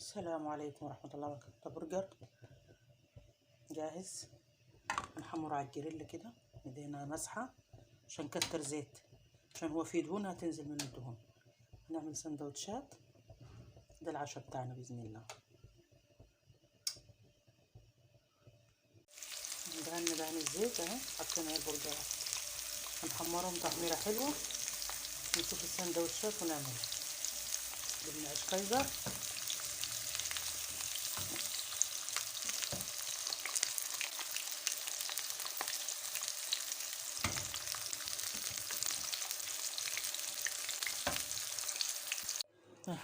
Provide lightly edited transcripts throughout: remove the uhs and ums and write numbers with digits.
السلام عليكم ورحمة الله وبركاته. برجر جاهز، نحمره على الجريل كده، ايدينا مسحة عشان كتر زيت، عشان هو فيه دهون هتنزل من الدهون. نعمل سندوتشات، ده العشاء بتاعنا بإذن الله. ندهن الزيت اهي، حطينا البرجرات هنحمرهم تحميرة حلوة، نشوف السندوتشات ونعملها. جبنا عيش كايزر،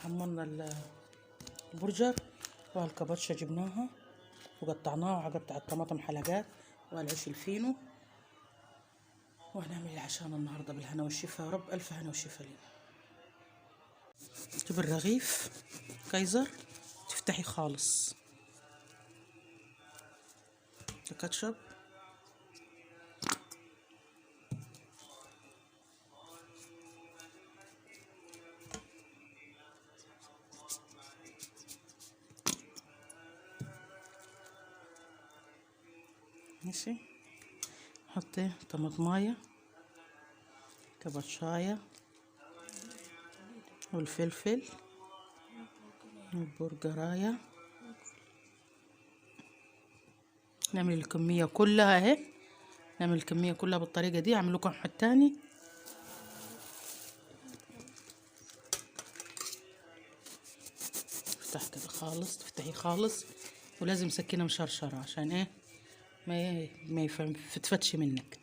حمرنا البرجر والكباتشة جبناها وقطعناها، وقطع الطماطم حلقات والعيش الفينو. وهنعمل العشاء النهارده بالهنا والشفا يا رب، الف هنا وشفا لينا. تجيب الرغيف كايزر تفتحي خالص، الكاتشب، ماشي، حطي طماطمايه، كبشايه، والفلفل، والبرجرايه. نعمل الكميه كلها اهي، نعمل الكميه كلها بالطريقه دي. اعمل لكم واحد تاني. افتح كده خالص، تفتحي خالص، ولازم سكينه مشرشره عشان ايه ما يفتفتش منك.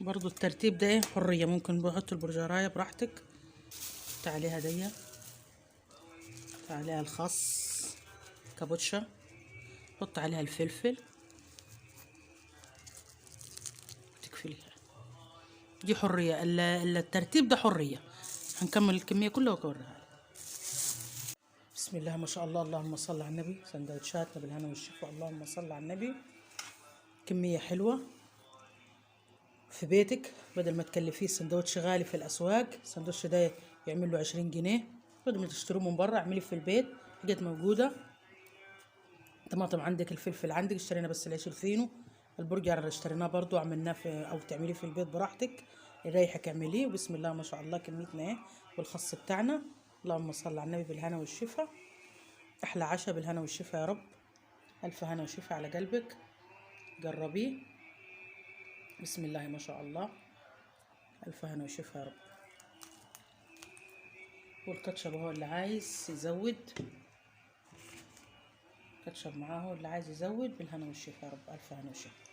برضو الترتيب ده ايه حريه، ممكن بحط البرجرايه براحتك. حط عليها دي، حط عليها الخس كابوتشا، حط عليها الفلفل وتقفليها. دي حريه، الترتيب ده حريه. هنكمل الكميه كلها واوريها. بسم الله ما شاء الله، اللهم صل على النبي. سندوتشاتنا بالهنا والشفا، اللهم صل على النبي. كميه حلوه في بيتك، بدل ما تكلفيه سندوتش غالي في الاسواق. السندوتش ده يعمل له 20 جنيه، بدل ما تشتروه من بره اعمليه في البيت، حاجات موجوده. طماطم عندك، الفلفل عندك، اشترينا بس العيش الفينو. البرجر اشتريناه برضو، عملناه او تعمليه في البيت براحتك، يريحك اعمليه. وبسم الله ما شاء الله كميتنا ايه، والخس بتاعنا. اللهم صل على النبي بالهنا والشفا. احلى عشاء بالهنا والشفا يا رب، الف هنا وشفا على قلبك، جربيه. بسم الله ما شاء الله، الف هنا وشفا يا رب. والكاتشب هو اللي عايز يزود كاتشب معاه، هو اللي عايز يزود بالهنا والشفا يا رب، الف هنا وشفا.